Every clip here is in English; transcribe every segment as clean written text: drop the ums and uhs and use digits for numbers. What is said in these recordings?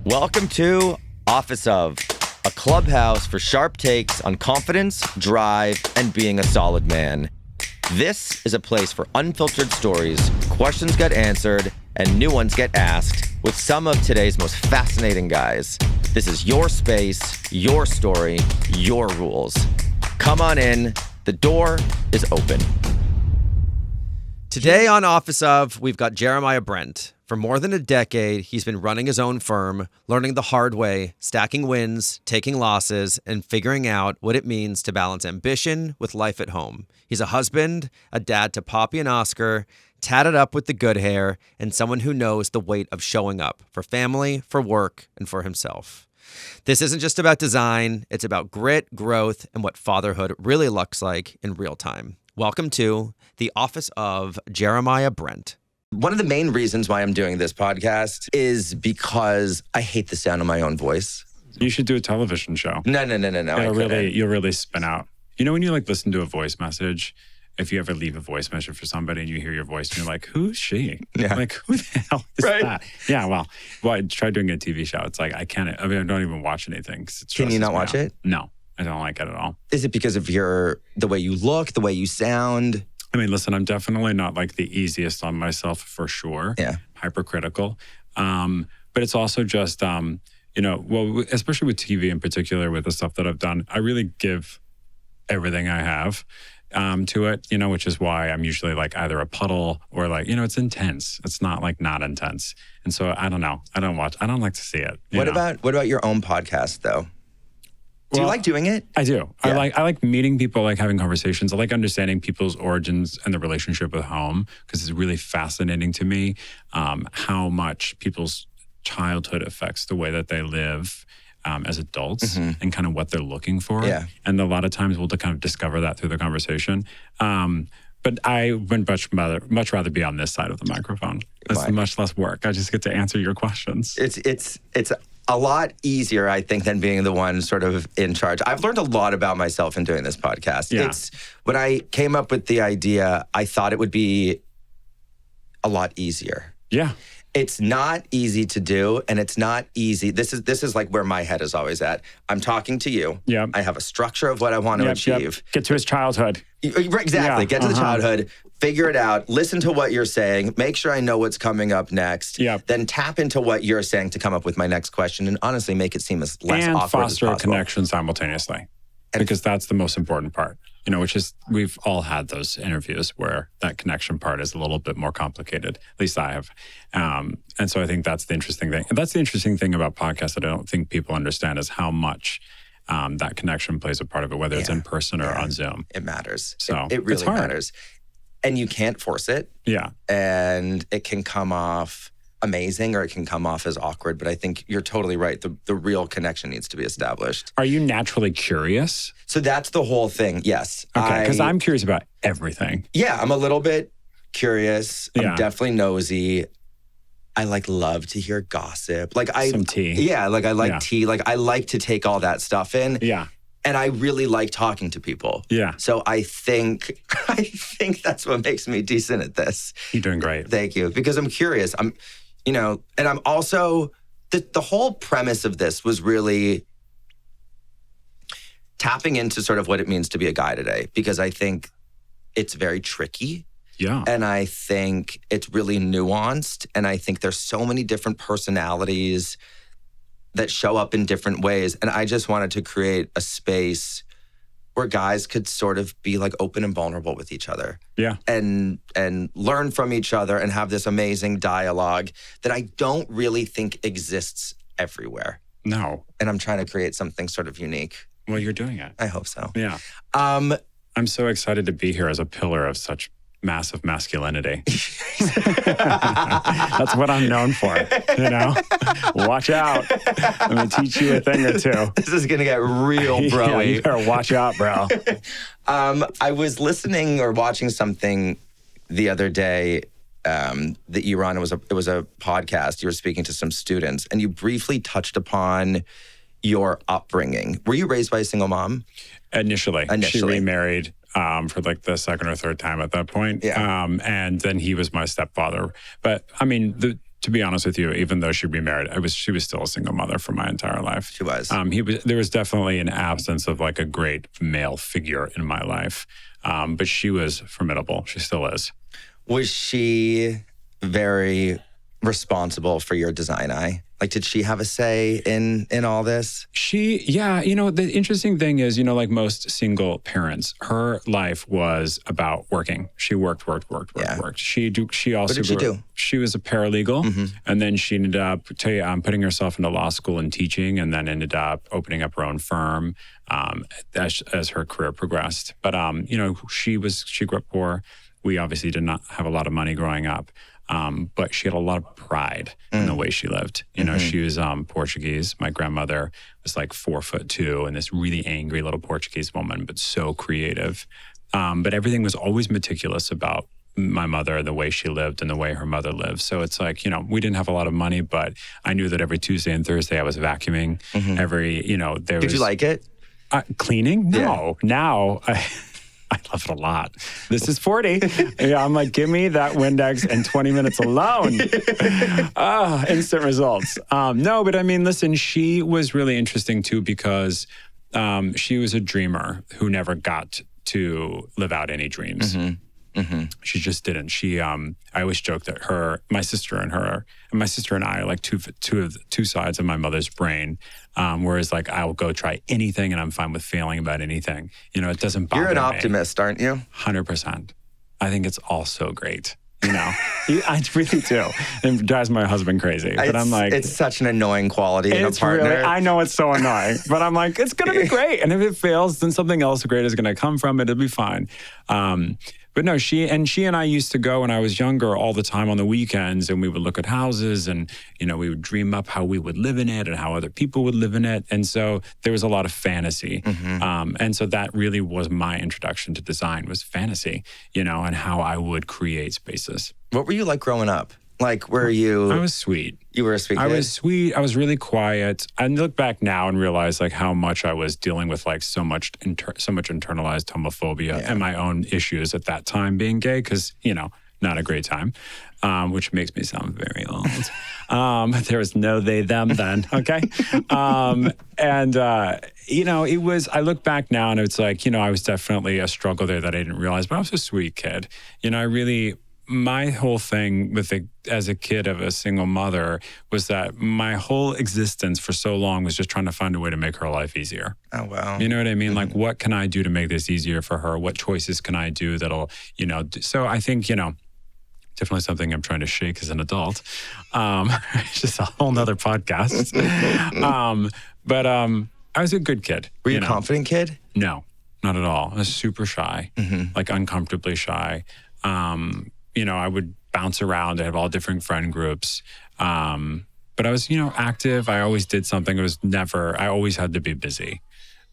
Welcome to Office of, a clubhouse for sharp takes on confidence, drive, and being a solid man. This is a place for unfiltered stories, questions get answered, and new ones get asked with some of today's most fascinating guys. This is your space, your story, your rules. Come on in. The door is open. Today on Office of, we've got Jeremiah Brent. For more than a decade, he's been running his own firm, learning the hard way, stacking wins, taking losses, and figuring out what it means to balance ambition with life at home. He's a husband, a dad to Poppy and Oscar, tatted up with the good hair, and someone who knows the weight of showing up for family, for work, and for himself. This isn't just about design, it's about grit, growth, and what fatherhood really looks like in real time. Welcome to the Office of Jeremiah Brent. One of the main reasons why I'm doing this podcast is because I hate the sound of my own voice. You should do a television show. No. You'll really spin out. You know when you listen to a voice message, if you ever leave a voice message for somebody and you hear your voice and you're like, who's she? Yeah. Like, who the hell is that? Yeah, well, I tried doing a TV show. It's like, I don't even watch anything. Can you not watch it? No, I don't like it at all. Is it because of the way you look, the way you sound? I mean, listen, I'm definitely not the easiest on myself for sure. Yeah. Hypercritical. But it's also just, especially with TV in particular, with the stuff that I've done, I really give everything I have to it, which is why I'm usually either a puddle or it's intense. It's not not intense. And so I don't know. I don't like to see it. What about your own podcast though? Do you like doing it? I do. Yeah. I like meeting people, having conversations. I like understanding people's origins and the relationship with home because it's really fascinating to me how much people's childhood affects the way that they live as adults and kind of what they're looking for. Yeah. And a lot of times we'll kind of discover that through the conversation. But I would much rather be on this side of the microphone. It's much less work. I just get to answer your questions. It's a lot easier, I think, than being the one sort of in charge. I've learned a lot about myself in doing this podcast. Yeah. When I came up with the idea, I thought it would be a lot easier. Yeah. It's not easy to do, and it's not easy. This is where my head is always at. I'm talking to you. Yeah. I have a structure of what I want to achieve. Yep. Get to his childhood. Exactly. Yeah. Get to the childhood, figure it out, listen to what you're saying, make sure I know what's coming up next. Yep. Then tap into what you're saying to come up with my next question, and honestly make it seem as less and awkward as foster possible. a connection simultaneously. Because that's the most important part. Which is we've all had those interviews where that connection part is a little bit more complicated. At least I have. And so I think that's the interesting thing. And that's the interesting thing about podcasts that I don't think people understand is how much that connection plays a part of it, whether it's in person or on Zoom. It matters. So it really matters. And you can't force it. Yeah. And it can come off amazing or it can come off as awkward. But I think you're totally right. The real connection needs to be established. Are you naturally curious? So that's the whole thing. Yes. Okay. Because I'm curious about everything. Yeah. I'm a little bit curious. Yeah. I'm definitely nosy. I love to hear gossip. Some tea. Yeah. I like tea. I like to take all that stuff in. Yeah. And I really like talking to people. Yeah. So I think that's what makes me decent at this. You're doing great. Thank you. Because I'm curious. And I'm also, the whole premise of this was really tapping into sort of what it means to be a guy today, because I think it's very tricky. Yeah. And I think it's really nuanced. And I think there's so many different personalities that show up in different ways. And I just wanted to create a space where guys could sort of be open and vulnerable with each other. Yeah. And learn from each other and have this amazing dialogue that I don't really think exists everywhere. No. And I'm trying to create something sort of unique. Well, you're doing it. I hope so. Yeah. I'm so excited to be here as a pillar of such massive masculinity. That's what I'm known for, Watch out. I'm going to teach you a thing or two. This is going to get real broy. Yeah, you better watch out, bro. I was listening or watching something the other day that you were on. It was a podcast. You were speaking to some students, and you briefly touched upon your upbringing. Were you raised by a single mom? Initially. She remarried for the second or third time at that point. Yeah. And then he was my stepfather. But I mean, to be honest with you, even though she remarried, she was still a single mother for my entire life. She was. There was definitely an absence of like a great male figure in my life. But she was formidable. She still is. Was she very responsible for your design eye? Like, did she have a say in all this? The interesting thing is, like most single parents, her life was about working. She worked. She also What did she do? She was a paralegal, and then she ended up putting herself into law school and teaching, and then ended up opening up her own firm as her career progressed. But she grew up poor. We obviously did not have a lot of money growing up. But she had a lot of pride in the way she lived. She was Portuguese. My grandmother was like 4'2" and this really angry little Portuguese woman, but so creative. But everything was always meticulous about my mother, the way she lived and the way her mother lived. So it's like, we didn't have a lot of money, but I knew that every Tuesday and Thursday I was vacuuming. Did you like it? Cleaning? No. Yeah. Now, I love it a lot. This is 40. I'm like, give me that Windex and 20 minutes alone. Instant results. No, but I mean, listen, she was really interesting too because she was a dreamer who never got to live out any dreams. She just didn't. I always joke that my sister and I are like two sides of my mother's brain. Whereas like I will go try anything and I'm fine with failing about anything. It doesn't bother me. You're an optimist, aren't you? 100%. I think it's all so great. I really do. It drives my husband crazy. But I'm like, it's such an annoing quality in a partner. Really, I know it's so annoying, but I'm like, it's going to be great. And if it fails, then something else great is going to come from it. It'll be fine. But no, she and I used to go when I was younger all the time on the weekends, and we would look at houses and, we would dream up how we would live in it and how other people would live in it. And so there was a lot of fantasy. And so that really was my introduction to design, was fantasy, and how I would create spaces. What were you like growing up? Like, were you... I was sweet. You were a sweet kid? I was sweet. I was really quiet. I look back now and realize like how much I was dealing with like so much internalized homophobia and my own issues at that time being gay because, not a great time, which makes me sound very old. There was no they, them then, okay? It was, I look back now and it's like, I was definitely a struggle there that I didn't realize, but I was a sweet kid. My whole thing as a kid of a single mother was that my whole existence for so long was just trying to find a way to make her life easier. Oh, wow. You know what I mean? Like, what can I do to make this easier for her? What choices can I do that'll, so I think, definitely something I'm trying to shake as an adult. It's just a whole nother podcast. But I was a good kid. Were you a confident kid? No, not at all. I was super shy, like uncomfortably shy. I would bounce around. I have all different friend groups. But I was, active. I always did something. I always had to be busy.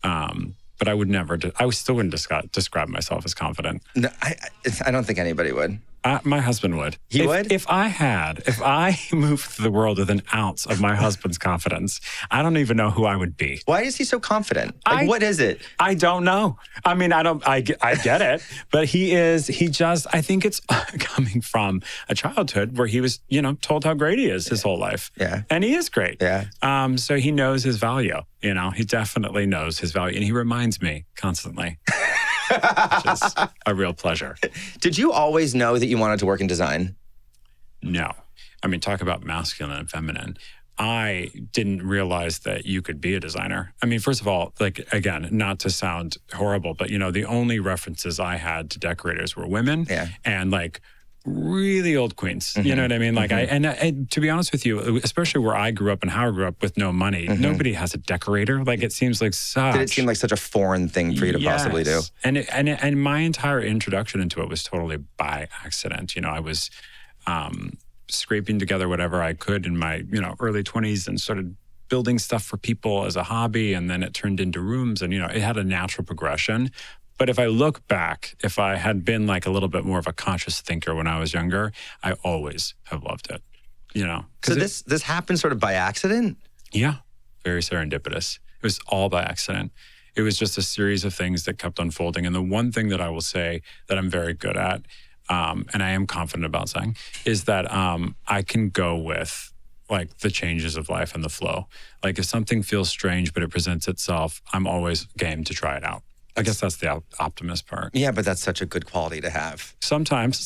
But I still wouldn't describe myself as confident. No, I don't think anybody would. My husband would. He would? If I moved through the world with an ounce of my husband's confidence, I don't even know who I would be. Why is he so confident? What is it? I don't know. I mean, I get it, but I think it's coming from a childhood where he was, told how great he is his whole life. Yeah. And he is great. Yeah. So he knows his value, he definitely knows his value and he reminds me constantly. Which is a real pleasure. Did you always know that you wanted to work in design? No. I mean, talk about masculine and feminine. I didn't realize that you could be a designer. I mean, first of all, like, again, not to sound horrible, but, the only references I had to decorators were women and like really old queens. You know what I mean? Like and to be honest with you, especially where I grew up and how I grew up with no money, nobody has a decorator. Like it seems like Did it seem like such a foreign thing for you to possibly do? And my entire introduction into it was totally by accident. I was scraping together whatever I could in my, early 20s and started building stuff for people as a hobby. And then it turned into rooms and, it had a natural progression. But if I look back, if I had been like a little bit more of a conscious thinker when I was younger, I always have loved it, So this happened sort of by accident? Yeah, very serendipitous. It was all by accident. It was just a series of things that kept unfolding. And the one thing that I will say that I'm very good at and I am confident about saying, is that I can go with like the changes of life and the flow. Like if something feels strange, but it presents itself, I'm always game to try it out. I guess that's the optimist part. Yeah, but that's such a good quality to have. Sometimes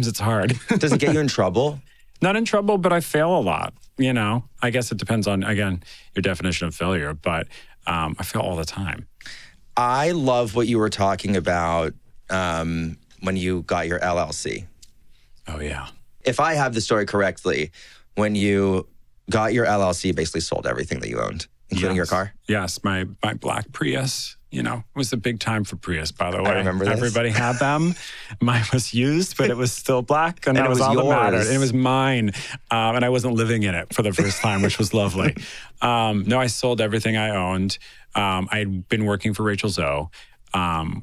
it's hard. Does it get you in trouble? Not in trouble, but I fail a lot. You know, I guess it depends on, again, your definition of failure, but I fail all the time. I love what you were talking about when you got your LLC. Oh, yeah. If I have the story correctly, when you got your LLC, you basically sold everything that you owned, including your car? Yes, my black Prius. You know, it was a big time for Prius, by the way. I remember this. Everybody had them. Mine was used, but it was still black. And that was all yours. that mattered. And it was mine. And I wasn't living in it for the first time, which was lovely. No, I sold everything I owned. I'd been working for Rachel Zoe,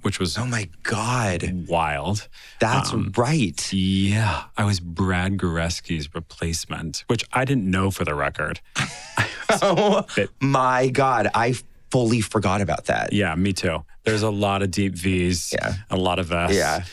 which was oh my God, wild. That's right. Yeah. I was Brad Goreski's replacement, which I didn't know for the record. Oh my God. I fully forgot about that. Yeah, me too. There's a lot of deep V's, a lot of S. Yeah.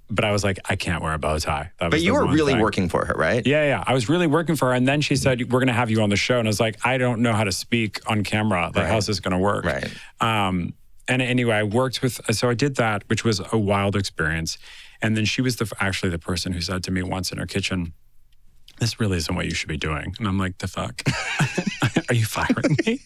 But I was like, I can't wear a bow tie. But you were really working for her, right? Yeah. I was really working for her. And then she said, we're going to have you on the show. And I was like, I don't know how to speak on camera. Like, how's this going to work? Right. And anyway, I worked with, so I did that, which was a wild experience. And then she was actually the person who said to me once in her kitchen, this really isn't what you should be doing. And I'm like, the fuck? Are you firing me?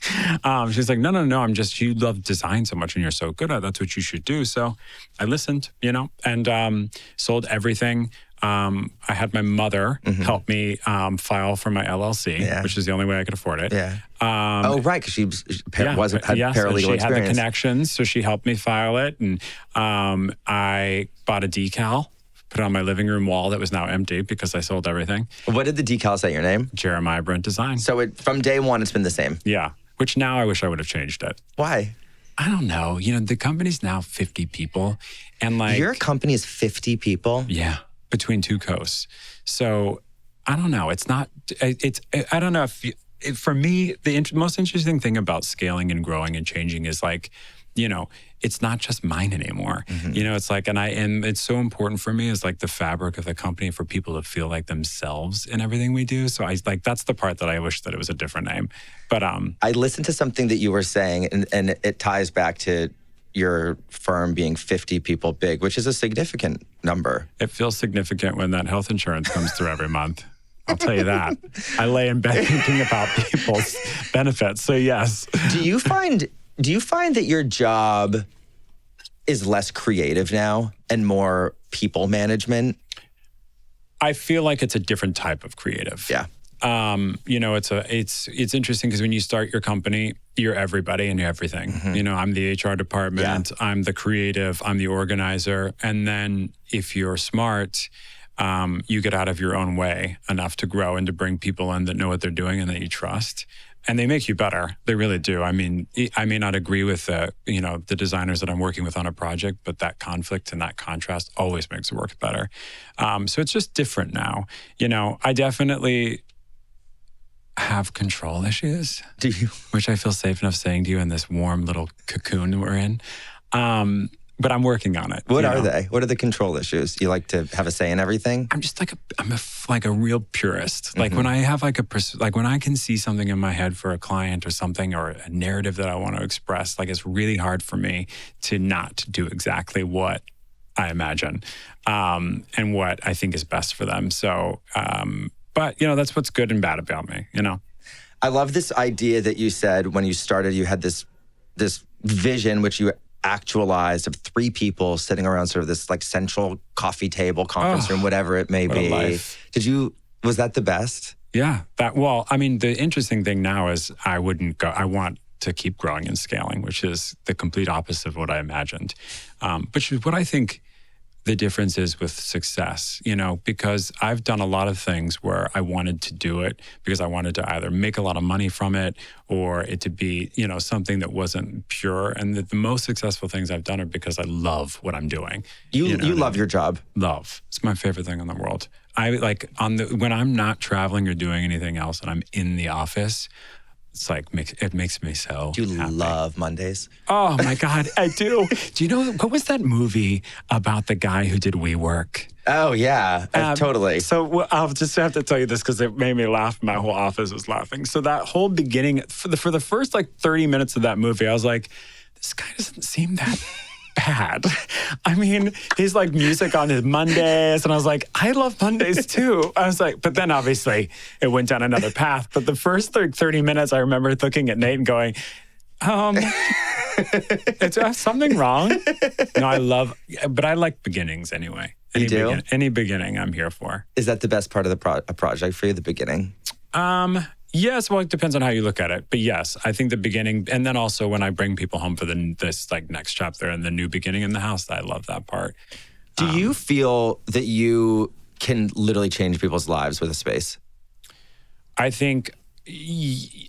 She's like, no. You love design so much and you're so good at it. That's what you should do. So I listened, you know, and sold everything. I had my mother help me file for my LLC, which is the only way I could afford it. Yeah. Oh, right, because she had paralegal she experience. Had the connections, so she helped me file it. And I bought a decal, put it on my living room wall that was now empty because I sold everything. What did the decal say your name? Jeremiah Brent Design. So from day one, it's been the same? Yeah, which now I wish I would have changed it. Why? I don't know. You know, the company's now 50 people. And like... Your company is 50 people? Yeah, between two coasts. So I don't know. It's not... I don't know if... For me, the most interesting thing about scaling and growing and changing is like, you know, it's not just mine anymore. You know, it's like, and it's so important for me is like the fabric of the company for people to feel like themselves in everything we do. So I like, that's the part that I wish that it was a different name. But I listened to something that you were saying and it ties back to your firm being 50 people big, which is a significant number. It feels significant when that health insurance comes through every month. I'll tell you that. I lay in bed thinking about people's benefits. So yes. Do you find that your job is less creative now and more people management? I feel like it's a different type of creative. Yeah. You know, it's interesting because when you start your company, you're everybody and you're everything. You know, I'm the HR department, I'm the creative, I'm the organizer. And then if you're smart, you get out of your own way enough to grow and to bring people in that know what they're doing and that you trust. And they make you better. They really do. I mean, I may not agree with the designers that I'm working with on a project, but that conflict and that contrast always makes it work better. So it's just different now. You know, I definitely have control issues. Do you? Which I feel safe enough saying to you in this warm little cocoon we're in. But I'm working on it. What are they? What are the control issues? You like to have a say in everything? I'm just like a real purist. Like when I have when I can see something in my head for a client or something or a narrative that I want to express, like it's really hard for me to not do exactly what I imagine and what I think is best for them. So, but you know, that's what's good and bad about me, you know? I love this idea that you said when you started, you had this vision, which you actualized, of 3 people sitting around sort of this like central coffee table, conference room, whatever it may be. Was that the best? Yeah. I mean, the interesting thing now is I want to keep growing and scaling, which is the complete opposite of what I imagined. Which is what I think the difference is with success, you know, because I've done a lot of things where I wanted to do it because I wanted to either make a lot of money from it or it to be, you know, something that wasn't pure. And the most successful things I've done are because I love what I'm doing. You love your job? Love. It's my favorite thing in the world. I like when I'm not traveling or doing anything else and I'm in the office, it's like, it makes me so Do you happy. love Mondays? Oh my God, I do. Do you know, what was that movie about the guy who did WeWork? Oh, yeah, totally. So I'll just have to tell you this because it made me laugh. My whole office was laughing. So that whole beginning, for the first like 30 minutes of that movie, I was like, this guy doesn't seem that bad. I mean, he's like music on his Mondays. And I was like, I love Mondays too. I was like, but then obviously it went down another path. But the first 30 minutes, I remember looking at Nate and going, is something wrong? No, but I like beginnings anyway. You do? Any beginning I'm here for. Is that the best part of the project for you, the beginning? Yes, well, it depends on how you look at it. But yes, I think the beginning, and then also when I bring people home for this like next chapter and the new beginning in the house, I love that part. Do you feel that you can literally change people's lives with a space? I think it's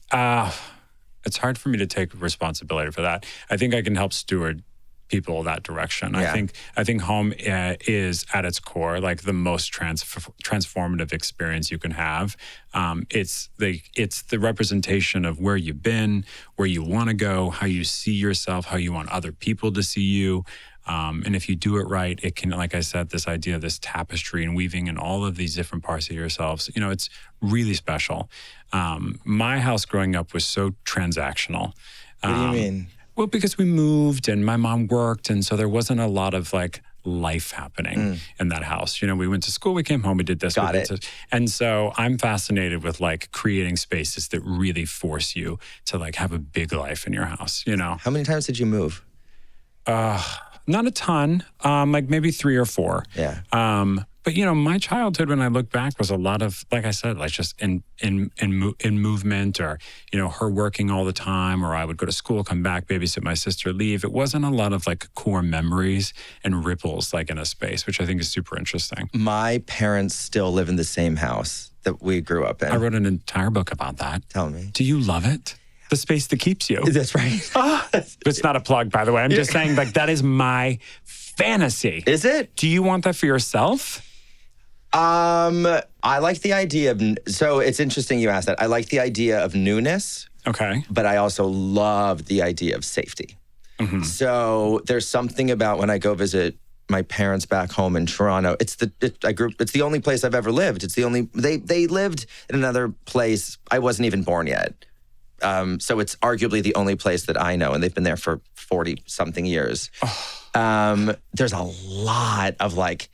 hard for me to take responsibility for that. I think I can help steward people that direction. Yeah. I think home is at its core like the most transformative experience you can have. It's the representation of where you've been, where you want to go, how you see yourself, how you want other people to see you. And if you do it right, it can, like I said, this idea of this tapestry and weaving in all of these different parts of yourselves, it's really special. My house growing up was so transactional. What do you mean? Well, because we moved and my mom worked. And so there wasn't a lot of like life happening in that house. We went to school, we came home, we did this. Got it. And so I'm fascinated with like creating spaces that really force you to like have a big life in your house, How many times did you move? Not a ton, like maybe 3 or 4. Yeah. But my childhood, when I look back, was a lot of, like I said, like just in movement, or her working all the time, or I would go to school, come back, babysit my sister, leave. It wasn't a lot of like core memories and ripples like in a space, which I think is super interesting. My parents still live in the same house that we grew up in. I wrote an entire book about that. Tell me. Do you love it? The space that keeps you. That's right. It's not a plug, by the way. I'm just saying, like, that is my fantasy. Is it? Do you want that for yourself? I like the idea of, so it's interesting you asked that. I like the idea of newness. Okay. But I also love the idea of safety. Mm-hmm. So there's something about when I go visit my parents back home in Toronto. It's the only place I've ever lived. It's the only, they lived in another place. I wasn't even born yet. So it's arguably the only place that I know, and they've been there for 40 something years. There's a lot of like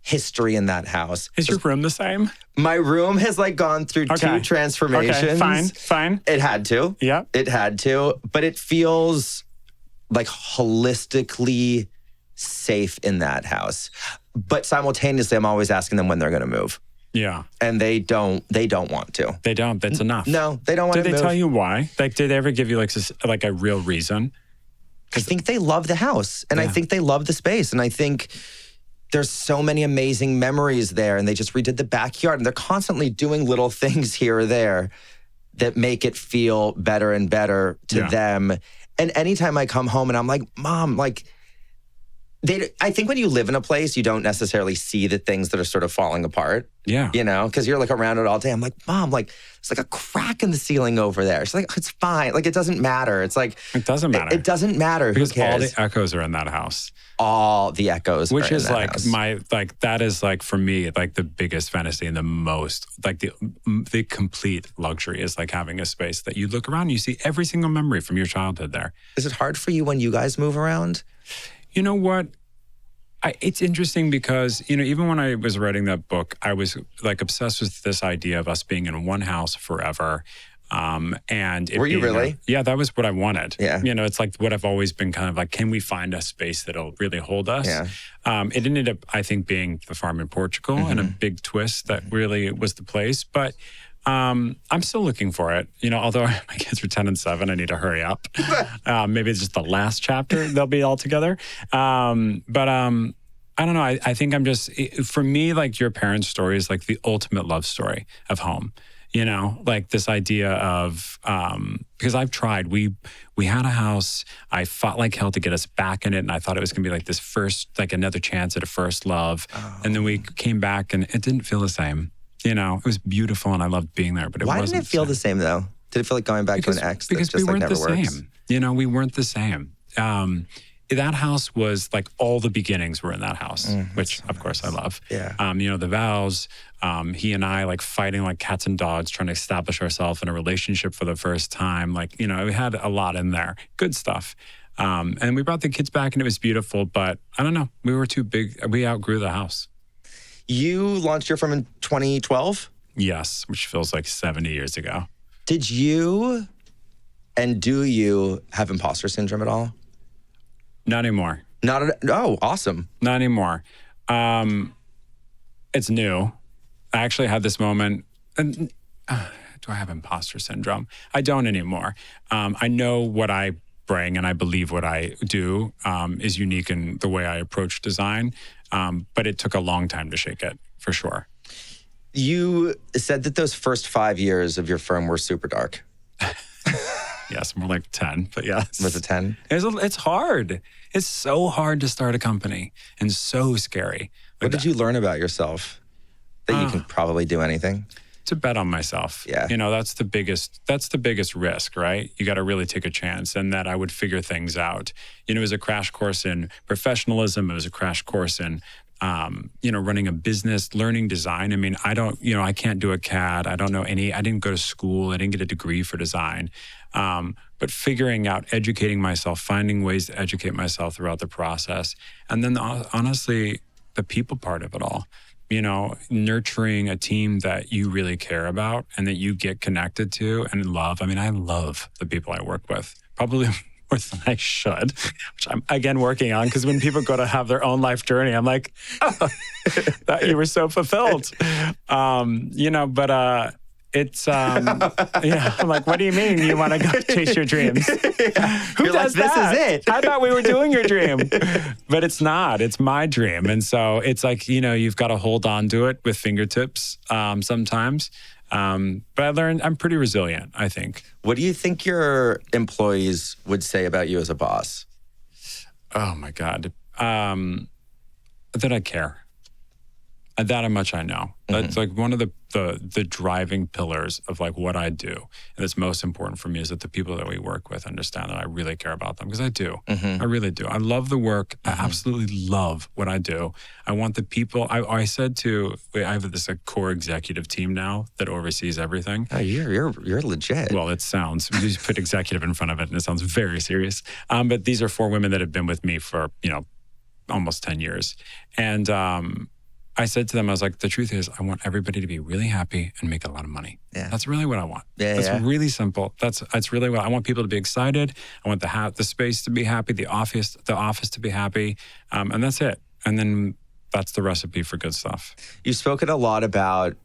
history in that house. Is your room the same? My room has like gone through 2 transformations. Okay, fine. It had to. Yeah. It had to, but it feels like holistically safe in that house. But simultaneously, I'm always asking them when they're going to move. Yeah. And they don't want to. They don't. That's enough. No, they don't want to move. Did they tell you why? Like, did they ever give you like a real reason? I think they love the house, and I think they love the space, and I think there's so many amazing memories there, and they just redid the backyard, and they're constantly doing little things here or there that make it feel better and better to them. And anytime I come home and I'm like, Mom, like, I think when you live in a place, you don't necessarily see the things that are sort of falling apart. Yeah. Because you're like around it all day. I'm like, Mom, like, there's like a crack in the ceiling over there. She's like, it's fine. Like, it doesn't matter. It's like, it doesn't matter. It doesn't matter. Because who cares? all the echoes are in that house. All the echoes. Which are is in that like house. that is like for me, like the biggest fantasy and the most, like the complete luxury is like having a space that you look around and you see every single memory from your childhood there. Is it hard for you when you guys move around? You know what? It's interesting because, even when I was writing that book, I was like obsessed with this idea of us being in one house forever. And were you really? Yeah, that was what I wanted. Yeah. It's like what I've always been kind of like, can we find a space that'll really hold us? Yeah. It ended up, I think, being the farm in Portugal and a big twist that really was the place. But I'm still looking for it. Although my kids are 10 and 7, I need to hurry up. Maybe it's just the last chapter they'll be all together. But I don't know. I think I'm just, for me, like your parents' story is like the ultimate love story of home. Like this idea of, because I've tried, we had a house, I fought like hell to get us back in it. And I thought it was going to be like this first, like another chance at a first love. Oh. And then we came back and it didn't feel the same. It was beautiful and I loved being there, but it wasn't. Why didn't it feel the same though? Did it feel like going back to an ex that because just we weren't never the works? same. You know, we weren't the same. That house was like all the beginnings were in that house, which of course I love. Yeah. You know, the vows, he and I like fighting like cats and dogs, trying to establish ourselves in a relationship for the first time. Like, you know, we had a lot in there, good stuff. And we brought the kids back and it was beautiful, but I don't know, we were too big. We outgrew the house. You launched your firm in 2012? Yes, which feels like 70 years ago. Did you and do you have imposter syndrome at all? Not anymore. Oh, awesome. Not anymore. It's new. I actually had this moment. And, do I have imposter syndrome? I don't anymore. I know what I bring and I believe what I do is unique in the way I approach design. But it took a long time to shake it, for sure. You said that those first 5 years of your firm were super dark. Yes, more like 10, but yes. Was it 10? It's hard. It's so hard to start a company and so scary. What did you learn about yourself that you can probably do anything? To bet on myself. Yeah. You know, that's the biggest risk, right? You got to really take a chance and that I would figure things out. You know, it was a crash course in professionalism. It was a crash course in, you know, running a business, learning design. I mean, I can't do a CAD. I didn't go to school. I didn't get a degree for design. But figuring out, educating myself, finding ways to educate myself throughout the process. And then honestly, the people part of it all, you know, nurturing a team that you really care about and that you get connected to and love. I mean, I love the people I work with, probably more than I should, which I'm again working on, because when people go to have their own life journey, I'm like, oh, that you were so fulfilled. You know, but it's yeah, I'm like, what do you mean you want to go chase your dreams? Who You're does like, that? this is it. I thought we were doing your dream. But it's not. It's my dream. And so it's like, you know, you've got to hold on to it with fingertips sometimes. But I learned I'm pretty resilient, I think. What do you think your employees would say about you as a boss? Oh my God. That I care. That much I know. That's like one of the driving pillars of like what I do. And that's most important for me is that the people that we work with understand that I really care about them, because I do. I really do. I love the work. I absolutely love what I do. I want the people. I have this core executive team now that oversees everything. Oh, you're legit. Well, it sounds, you just put executive in front of it and it sounds very serious. But these are 4 women that have been with me for, you know, almost 10 years. And I said to them, I was like, the truth is, I want everybody to be really happy and make a lot of money. Yeah. That's really what I want. Yeah, That's really simple. That's really what I want. People to be excited. I want the space to be happy, the office to be happy, and that's it. And then that's the recipe for good stuff. You've spoken a lot about,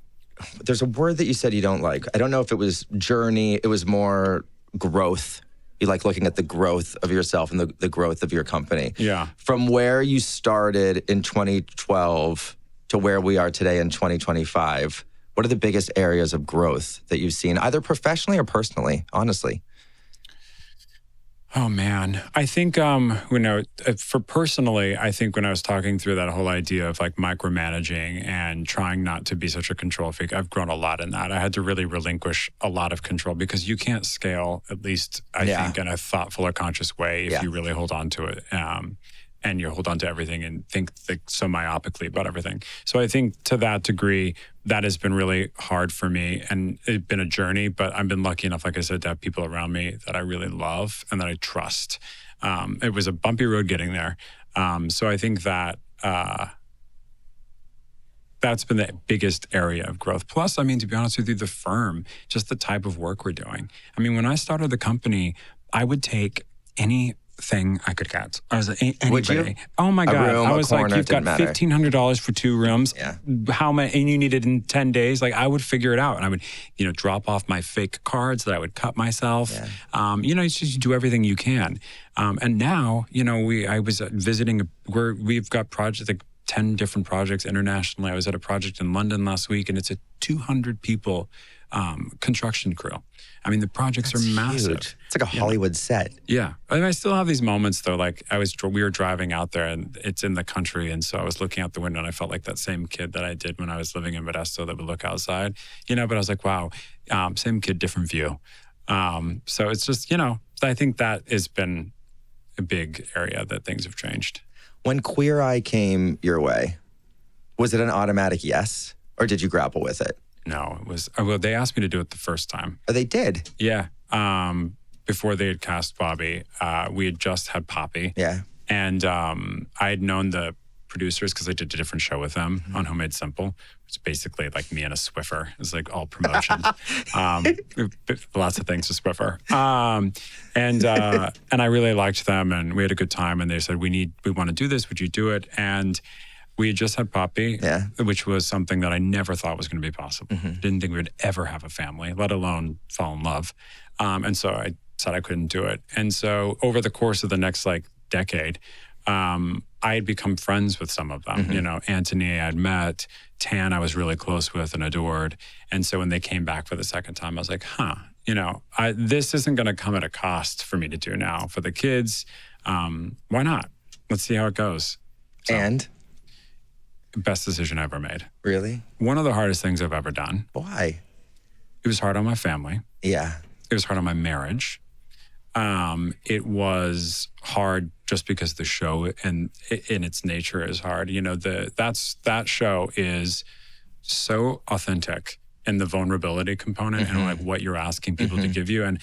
there's a word that you said you don't like. I don't know if it was journey, it was more growth. You like looking at the growth of yourself and the growth of your company. Yeah. From where you started in 2012 to where we are today in 2025, what are the biggest areas of growth that you've seen, either professionally or personally, honestly? Oh, man. I think, you know, for personally, I think when I was talking through that whole idea of like micromanaging and trying not to be such a control freak, I've grown a lot in that. I had to really relinquish a lot of control because you can't scale, at least I think, in a thoughtful or conscious way if you really hold on to it. And you hold on to everything and think so myopically about everything. So I think to that degree, that has been really hard for me, and it's been a journey, but I've been lucky enough, like I said, to have people around me that I really love and that I trust. It was a bumpy road getting there. So I think that that's been the biggest area of growth. Plus, I mean, to be honest with you, the firm, just the type of work we're doing. I mean, when I started the company, I would take anything I could get. I was anybody. Would you? Oh my God. Room, I was like, corner, you've got $1,500 for 2 rooms. Yeah. How many? And you need it in 10 days. Like I would figure it out, and I would, you know, drop off my fake cards that I would cut myself. Yeah. You know, it's just you do everything you can. And now, you know, I was visiting. We've got projects like 10 different projects internationally. I was at a project in London last week, and it's a 200 people construction crew. I mean, the projects are massive. Huge. It's like a Hollywood set. Yeah. And I still have these moments though, like we were driving out there and it's in the country. And so I was looking out the window and I felt like that same kid that I did when I was living in Modesto that would look outside, you know, but I was like, wow, same kid, different view. So it's just, I think that has been a big area that things have changed. When Queer Eye came your way, was it an automatic yes, or did you grapple with it? No, it was, well, they asked me to do it the first time. Oh, they did? Yeah. Before they had cast Bobby, we had just had Poppy. Yeah. And I had known the producers because I did a different show with them on Homemade Simple. It's basically like me and a Swiffer. It's like all promotion. Lots of things to Swiffer. And I really liked them, and we had a good time. And they said, we want to do this. Would you do it? And we had just had Poppy, which was something that I never thought was going to be possible. Didn't think we would ever have a family, let alone fall in love. And so I said I couldn't do it. And so over the course of the next decade, I had become friends with some of them. Anthony I had met, Tan I was really close with and adored. And so when they came back for the second time, I was like, this isn't going to come at a cost for me to do now for the kids. Why not? Let's see how it goes. So, and? Best decision I ever made. Really? One of the hardest things I've ever done. Why? It was hard on my family. Yeah. It was hard on my marriage. It was hard just because the show in its nature is hard. That show is so authentic in the vulnerability component and what you're asking people to give you. And,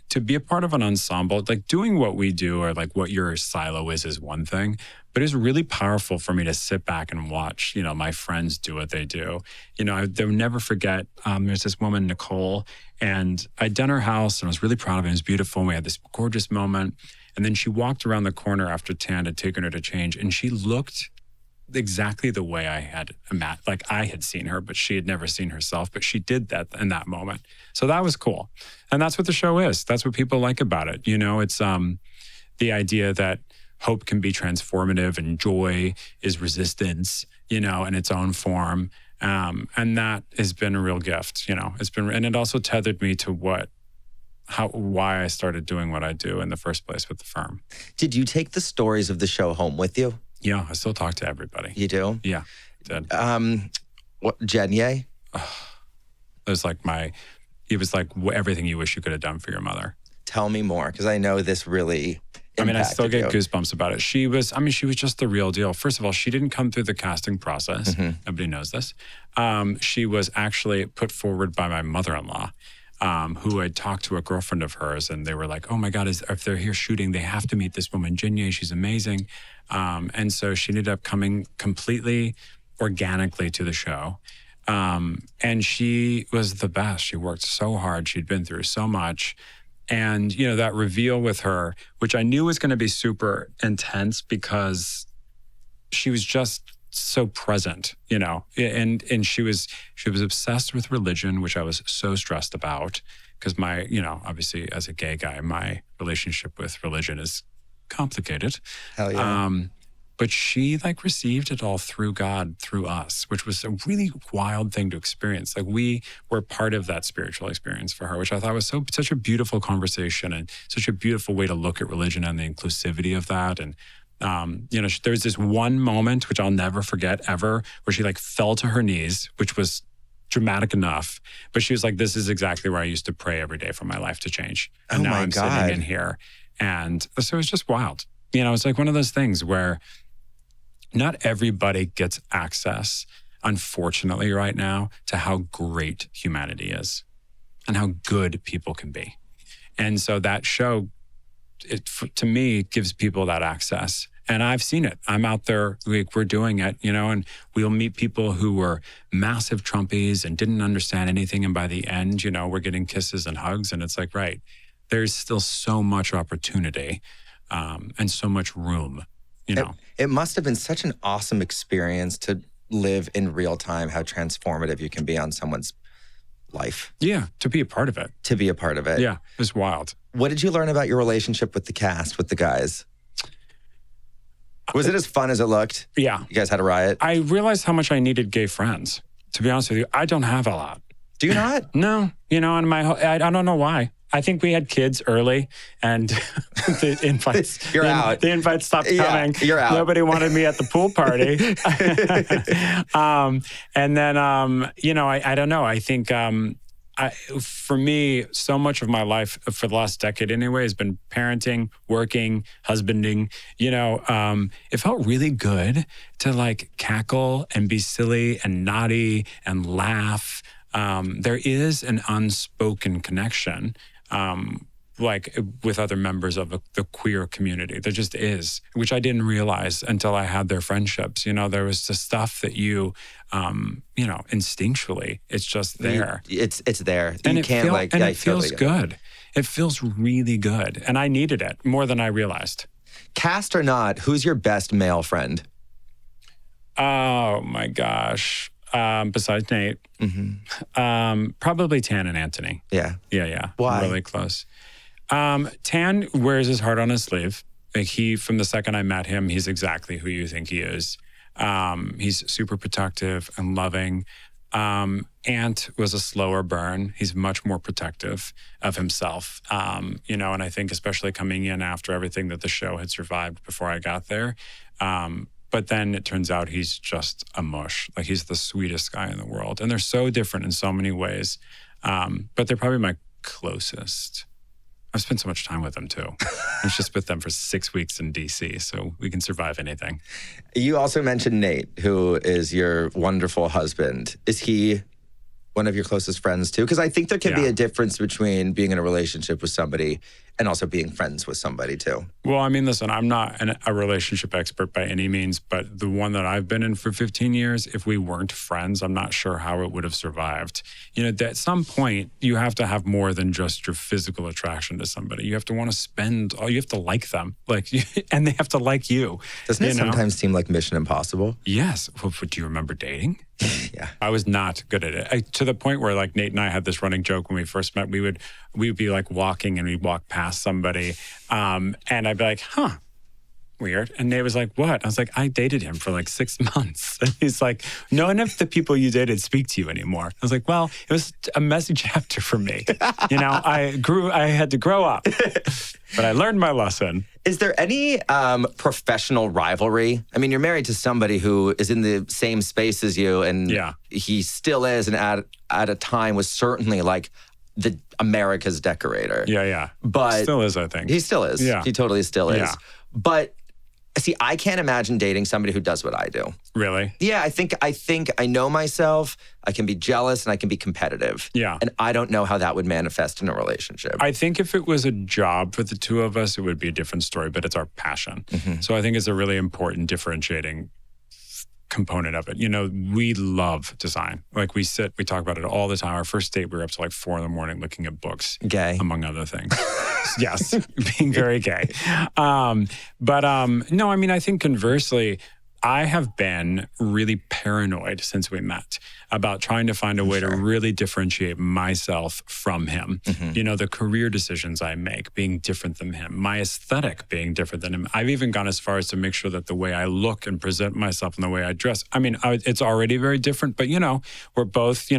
to be a part of an ensemble, doing what we do or what your silo is one thing, but it's really powerful for me to sit back and watch, my friends do what they do. They'll never forget, there's this woman, Nicole, and I'd done her house and I was really proud of it. It was beautiful. And we had this gorgeous moment. And then she walked around the corner after Tan had taken her to change, and she looked exactly the way I had imagined, I had seen her, but she had never seen herself, but she did that in that moment. So that was cool. And that's what the show is. That's what people like about it. It's the idea that hope can be transformative and joy is resistance, in its own form. And that has been a real gift, and it also tethered me to why I started doing what I do in the first place with the firm. Did you take the stories of the show home with you? Yeah, I still talk to everybody. You do? Yeah, I did. What, Jenye? It was like everything you wish you could have done for your mother. Tell me more, because I know this really I still get goosebumps about it. She was just the real deal. First of all, she didn't come through the casting process. Nobody knows this. She was actually put forward by my mother-in-law, who had talked to a girlfriend of hers, and they were like, oh my God, if they're here shooting, they have to meet this woman, Jenye, she's amazing. And so she ended up coming completely organically to the show. And she was the best. She worked so hard. She'd been through so much. And, that reveal with her, which I knew was going to be super intense because she was just so present, and she was obsessed with religion, which I was so stressed about because my, obviously as a gay guy, my relationship with religion is complicated. Hell yeah. But she received it all through God, through us, which was a really wild thing to experience. We were part of that spiritual experience for her, which I thought was such a beautiful conversation and such a beautiful way to look at religion and the inclusivity of that. And, there was this one moment, which I'll never forget ever, where she fell to her knees, which was dramatic enough. But she was like, this is exactly where I used to pray every day for my life to change. And now I'm sitting in here. And so it was just wild. It's one of those things where not everybody gets access, unfortunately, right now, to how great humanity is and how good people can be. And so that show, to me, gives people that access. And I've seen it. I'm out there, we're doing it, and we'll meet people who were massive Trumpies and didn't understand anything. And by the end, we're getting kisses and hugs. And it's right, there's still so much opportunity and so much room. It must have been such an awesome experience to live in real time how transformative you can be on someone's life. Yeah, to be a part of it. Yeah, it was wild. What did you learn about your relationship with the cast, with the guys? Was it as fun as it looked? Yeah. You guys had a riot? I realized how much I needed gay friends. To be honest with you, I don't have a lot. Do you not? No. And I don't know why. I think we had kids early, and the invites. out. The invites stopped coming. You're out. Nobody wanted me at the pool party. And then, I don't know. I think for me, so much of my life for the last decade anyway has been parenting, working, husbanding. It felt really good to like cackle and be silly and naughty and laugh. There is an unspoken connection, like with other members of the queer community. There just is, which I didn't realize until I had their friendships. There was the stuff that instinctually, it's just there. It's there. And you it can't it feels good. It feels really good. And I needed it more than I realized. Cast or not, who's your best male friend? Oh my gosh. Besides Nate, probably Tan and Anthony. Yeah. Yeah. Why? Really close. Tan wears his heart on his sleeve. Like from the second I met him, he's exactly who you think he is. He's super protective and loving. Ant was a slower burn. He's much more protective of himself. And I think especially coming in after everything that the show had survived before I got there. But then it turns out he's just a mush. Like he's the sweetest guy in the world. And they're so different in so many ways. But they're probably my closest. I've spent so much time with them too. I've just with them for 6 weeks in DC, so we can survive anything. You also mentioned Nate, who is your wonderful husband. Is he one of your closest friends too? Because I think there can be a difference between being in a relationship with somebody and also being friends with somebody too. Well, I mean, listen, I'm not a relationship expert by any means, but the one that I've been in for 15 years, if we weren't friends, I'm not sure how it would have survived. At some point, you have to have more than just your physical attraction to somebody. You have to want to you have to like them, and they have to like you. Doesn't it sometimes seem like Mission Impossible? Yes. Well, do you remember dating? Yeah. I was not good at it. To the point where Nate and I had this running joke when we first met. We would be walking and we'd walk past somebody and I'd be like, weird. And Nate was like, what? I was like, I dated him for 6 months. And he's like, none of the people you dated speak to you anymore. I was like, well, it was a messy chapter for me. I had to grow up, but I learned my lesson. Is there any professional rivalry? I mean, you're married to somebody who is in the same space as you, and he still is, and at a time was certainly the America's decorator. Yeah. But still is, I think. He still is. Yeah. He totally still is. Yeah. But see, I can't imagine dating somebody who does what I do. Really? Yeah, I think I know myself. I can be jealous and I can be competitive. Yeah. And I don't know how that would manifest in a relationship. I think if it was a job for the two of us, it would be a different story, but it's our passion. Mm-hmm. So I think it's a really important differentiating component of it. We love design. We talk about it all the time. Our first date, we were up to 4 a.m. looking at books. Gay. Among other things. Yes, being very gay. No, I mean, I think conversely, I have been really paranoid since we met about trying to find a way to really differentiate myself from him. Mm-hmm. The career decisions I make being different than him, my aesthetic being different than him. I've even gone as far as to make sure that the way I look and present myself and the way I dress, I mean, it's already very different, but we're both,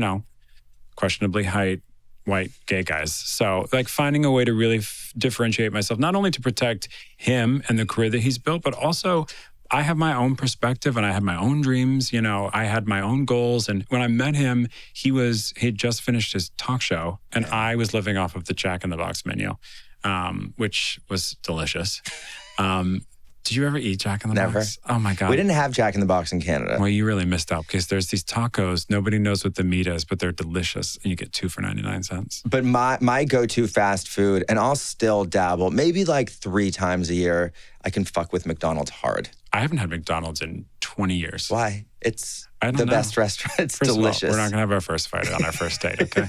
questionably white gay guys. So finding a way to really differentiate myself, not only to protect him and the career that he's built, but also I have my own perspective and I had my own dreams. I had my own goals. And when I met him, he'd just finished his talk show and I was living off of the Jack in the Box menu, which was delicious. Did you ever eat Jack in the Never. Box? Oh my God. We didn't have Jack in the Box in Canada. Well, you really missed out because there's these tacos. Nobody knows what the meat is, but they're delicious. And you get 2 for 99 cents. But my go-to fast food, and I'll still dabble, maybe 3 times a year, I can fuck with McDonald's hard. I haven't had McDonald's in 20 years. Why? It's the best restaurant. It's first delicious. Of all, we're not going to have our first fight on our first date, okay?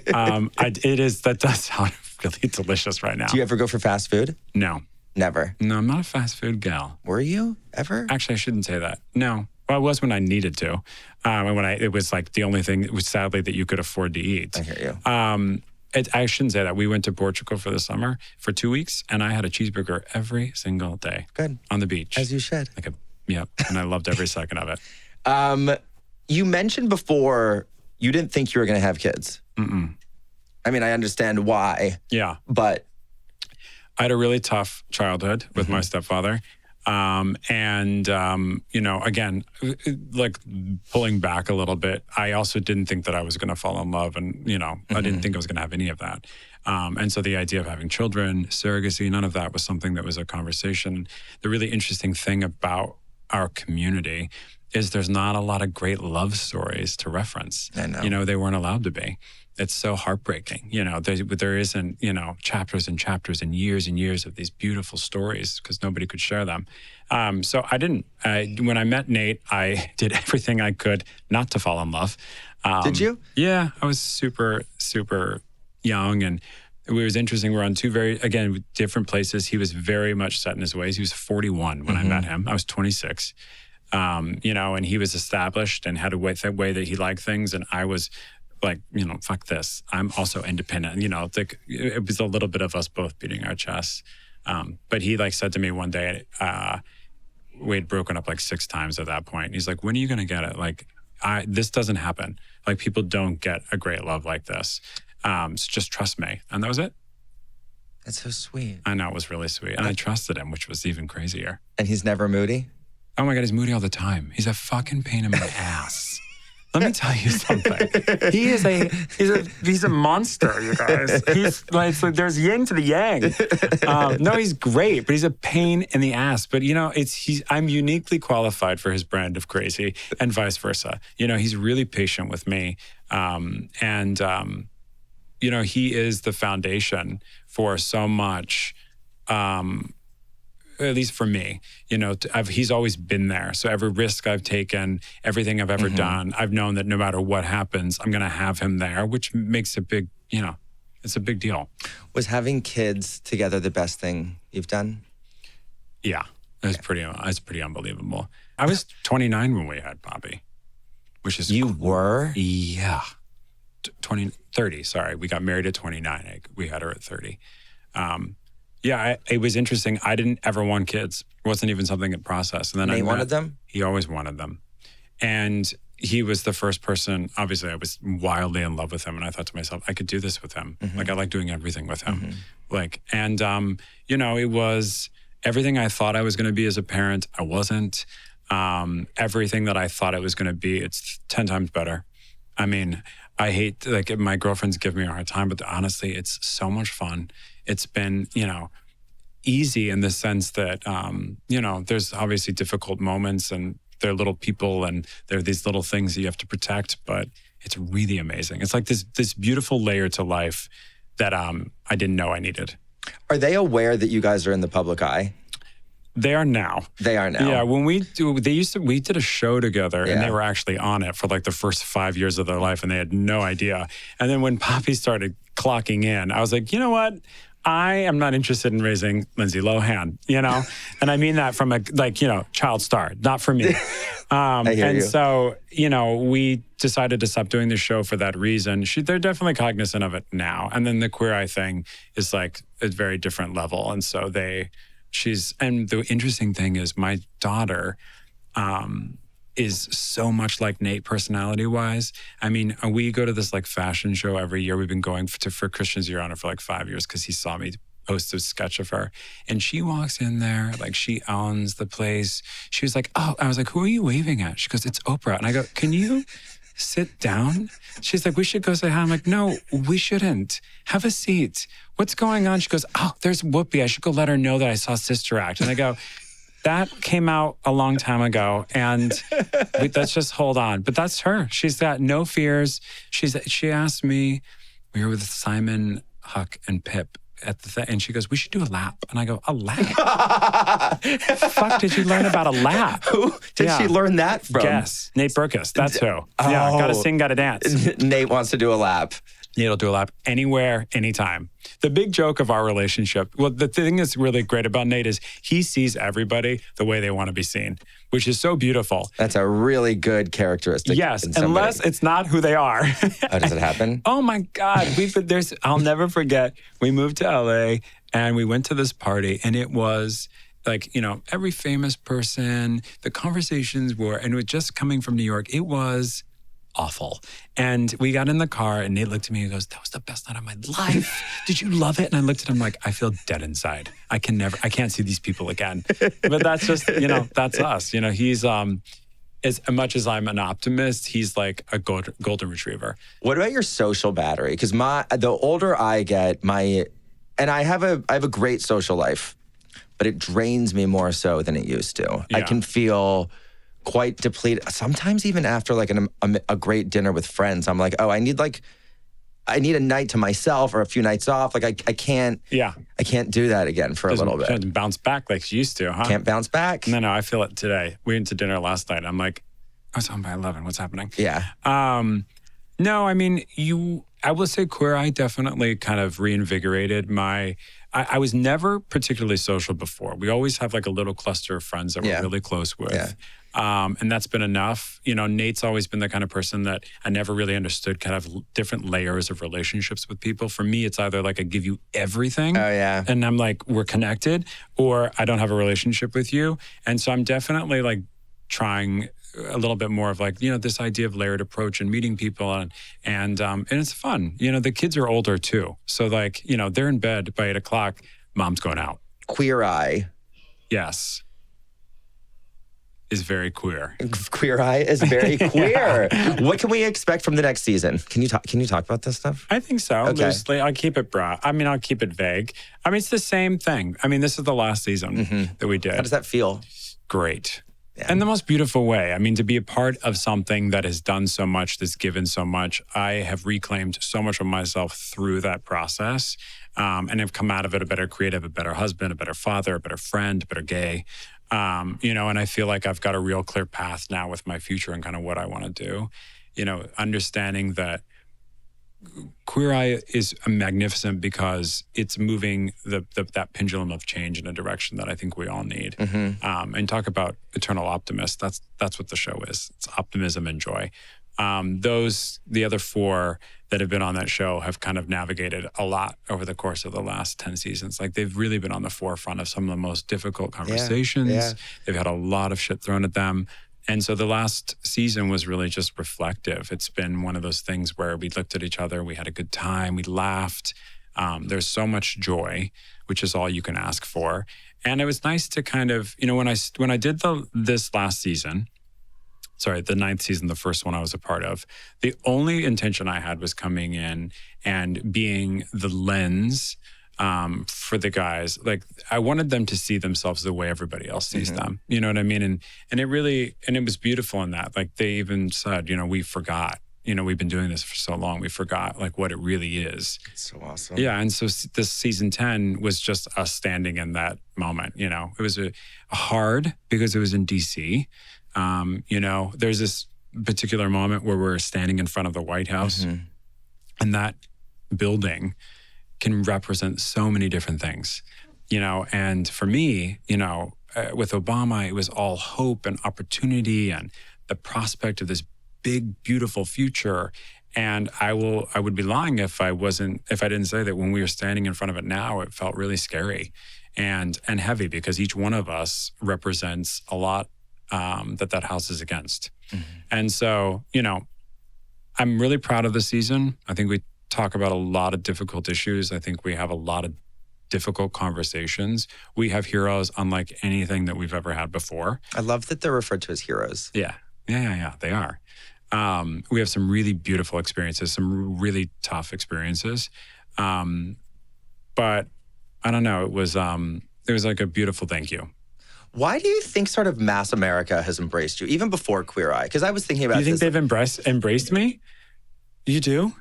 That does sound really delicious right now. Do you ever go for fast food? No. Never. No, I'm not a fast food gal. Were you ever? Actually, I shouldn't say that. No. Well, I was when I needed to. And it was the only thing, it was sadly that you could afford to eat. I hear you. I shouldn't say that. We went to Portugal for the summer for 2 weeks, and I had a cheeseburger every single day. Good. On the beach. As you should. And I loved every second of it. You mentioned before you didn't think you were going to have kids. Mm-mm. I mean, I understand why. Yeah. But I had a really tough childhood with my stepfather. Again, like pulling back a little bit, I also didn't think that I was going to fall in love. And, I didn't think I was going to have any of that. And so the idea of having children, surrogacy, none of that was something that was a conversation. The really interesting thing about our community is there's not a lot of great love stories to reference. I know. They weren't allowed to be. It's so heartbreaking. There isn't, chapters and chapters and years of these beautiful stories because nobody could share them. So I didn't. When I met Nate, I did everything I could not to fall in love. Did you? Yeah, I was super, super young. And it was interesting. We're on two again, different places. He was very much set in his ways. He was 41 when I met him. I was 26. And he was established and had a way that he liked things. And I was like, fuck this. I'm also independent. It was a little bit of us both beating our chests. But he said to me one day, we had broken up 6 times at that point. And he's like, when are you going to get it? This doesn't happen. People don't get a great love like this. So just trust me. And that was it. That's so sweet. I know, it was really sweet. And I trusted him, which was even crazier. And he's never moody? Oh my God, he's moody all the time. He's a fucking pain in my ass. Let me tell you something. He's a monster, you guys. He's there's yin to the yang. No, he's great, but he's a pain in the ass. But I'm uniquely qualified for his brand of crazy, and vice versa. He's really patient with me, he is the foundation for so much. At least for me, he's always been there. So every risk I've taken, everything I've ever done, I've known that no matter what happens, I'm going to have him there, which makes a big, it's a big deal. Was having kids together the best thing you've done? Yeah, it was pretty unbelievable. I was 29 when we had Poppy, which is... You were? Yeah. 30, sorry. We got married at 29. We had her at 30. It was interesting. I didn't ever want kids. It wasn't even something in process. And then Nate wanted them? He always wanted them. And he was the first person, obviously I was wildly in love with him. And I thought to myself, I could do this with him. I like doing everything with him. It was everything I thought I was going to be as a parent. I wasn't. Everything that I thought it was going to be, it's 10 times better. I mean, I hate, my girlfriends give me a hard time, but honestly, it's so much fun. It's been, easy in the sense that, there's obviously difficult moments and they're little people and there are these little things that you have to protect, but it's really amazing. It's like this beautiful layer to life that I didn't know I needed. Are they aware that you guys are in the public eye? They are now. They are now. Yeah, when we did a show together and they were actually on it for the first 5 years of their life and they had no idea. And then when Poppy started clocking in, I was like, you know what? I am not interested in raising Lindsay Lohan, And I mean that from a, child star, not for me. I hear you. So, we decided to stop doing the show for that reason. They're definitely cognizant of it now. And then the Queer Eye thing is a very different level. And so and the interesting thing is my daughter is so much like Nate personality-wise. I mean, we go to this fashion show every year. We've been going for Christian's Year on it for 5 years because he saw me post a sketch of her. And she walks in there, she owns the place. She was like, oh, I was like, who are you waving at? She goes, it's Oprah. And I go, can you sit down? She's like, we should go say hi. I'm like, no, we shouldn't. Have a seat. What's going on? She goes, oh, there's Whoopi. I should go let her know that I saw Sister Act. And I go, that came out a long time ago. And let's just hold on. But that's her. She's got no fears. She asked me, we were with Simon, Huck, and Pip at the thing. And she goes, we should do a lap. And I go, a lap? Fuck, did you learn about a lap? Who did she learn that from? Guess. Nate Berkus. That's who. Yeah, gotta sing, gotta dance. Nate wants to do a lap. Nate'll do a lap anywhere, anytime. The big joke of our relationship, well, the thing that's really great about Nate is he sees everybody the way they want to be seen, which is so beautiful. That's a really good characteristic. Yes, unless it's not who they are. Oh, does it happen? Oh my God. I'll never forget, we moved to LA and we went to this party and it was every famous person, the conversations were, and it was just coming from New York, it was awful. And we got in the car and Nate looked at me and goes, that was the best night of my life. Did you love it? And I looked at him like, I feel dead inside. I can't see these people again. But that's just, that's us. He's, as much as I'm an optimist, he's like a golden retriever. What about your social battery? Because the older I get, and I have a great social life, but it drains me more so than it used to. Yeah. I can feel quite depleted. Sometimes even after like a great dinner with friends, I'm like, oh, I need a night to myself or a few nights off. Like I can't do that again for a little bit. Can't bounce back like you used to, huh? Can't bounce back. No, I feel it today. We went to dinner last night. I'm like, I was home by 11. What's happening? Yeah. No, I mean, I will say Queer Eye definitely kind of reinvigorated I was never particularly social before. We always have like a little cluster of friends that we're really close with. Yeah. And that's been enough. Nate's always been the kind of person that I never really understood kind of different layers of relationships with people. For me, it's either like I give you everything. Oh, yeah. And I'm like, we're connected, or I don't have a relationship with you. And so I'm definitely like trying a little bit more of like, this idea of layered approach and meeting people and it's fun. The kids are older too. So like, they're in bed by 8:00, mom's going out. Queer Eye. Yes. Is very queer. Queer Eye is very queer. What can we expect from the next season? Can you talk about this stuff? I think so. Okay. Loosely. I'll keep it broad. I'll keep it vague. It's the same thing. This is the last season that we did. How does that feel? Great. Yeah. In the most beautiful way. To be a part of something that has done so much, that's given so much, I have reclaimed so much of myself through that process and have come out of it a better creative, a better husband, a better father, a better friend, a better gay. And I feel like I've got a real clear path now with my future and kind of what I want to do. Understanding that Queer Eye is magnificent because it's moving that pendulum of change in a direction that I think we all need. And talk about eternal optimists. That's what the show is. It's optimism and joy. The other 4 that have been on that show have kind of navigated a lot over the course of the last 10 seasons. Like they've really been on the forefront of some of the most difficult conversations. Yeah. They've had a lot of shit thrown at them. And so the last season was really just reflective. It's been one of those things where we looked at each other, we had a good time, we laughed. There's so much joy, which is all you can ask for. And it was nice to kind of, when I did this last season, the 9th season, the first one I was a part of, the only intention I had was coming in and being the lens for the guys. Like I wanted them to see themselves the way everybody else sees them. You know what I mean? And it was beautiful in that. Like they even said, we forgot. We've been doing this for so long. We forgot like what it really is. It's so awesome. Yeah. And so this season 10 was just us standing in that moment. It was a hard because it was in DC. There's this particular moment where we're standing in front of the White House and that building can represent so many different things, and for me, with Obama, it was all hope and opportunity and the prospect of this big, beautiful future. And I would be lying if I didn't say that when we were standing in front of it now, it felt really scary and heavy because each one of us represents a lot that house is against. And so, I'm really proud of the season. I think we talk about a lot of difficult issues. I think we have a lot of difficult conversations. We have heroes unlike anything that we've ever had before. I love that they're referred to as heroes. Yeah, they are. We have some really beautiful experiences, some really tough experiences. But I don't know, it was like a beautiful thank you. Why do you think sort of mass America has embraced you, even before Queer Eye? Because I was thinking about this. You think they've embraced me? You do?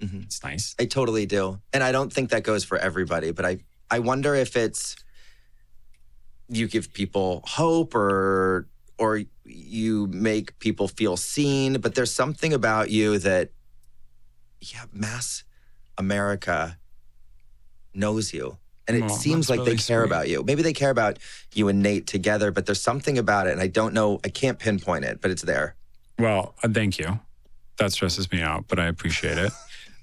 It's nice. I totally do. And I don't think that goes for everybody, but I wonder if it's you give people hope or you make people feel seen, but there's something about you that, mass America knows you. And it seems like really they care about you. Maybe they care about you and Nate together, but there's something about it. And I don't know, I can't pinpoint it, but it's there. Well, thank you. That stresses me out, but I appreciate it.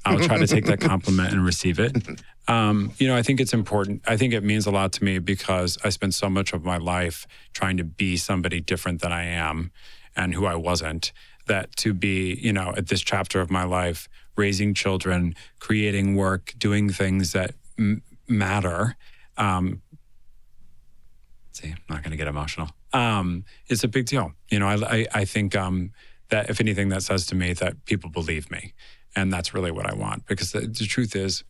I'll try to take that compliment and receive it. I think it's important. I think it means a lot to me because I spent so much of my life trying to be somebody different than I am and who I wasn't, that to be, at this chapter of my life, raising children, creating work, doing things that matter. See, I'm not going to get emotional. It's a big deal. I think that if anything, that says to me that people believe me. And that's really what I want, because the truth is,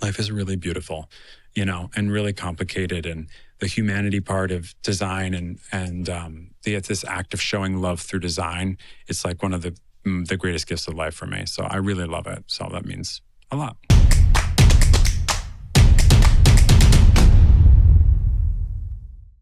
life is really beautiful, and really complicated. And the humanity part of design and this act of showing love through design, it's like one of the greatest gifts of life for me. So I really love it. So that means a lot.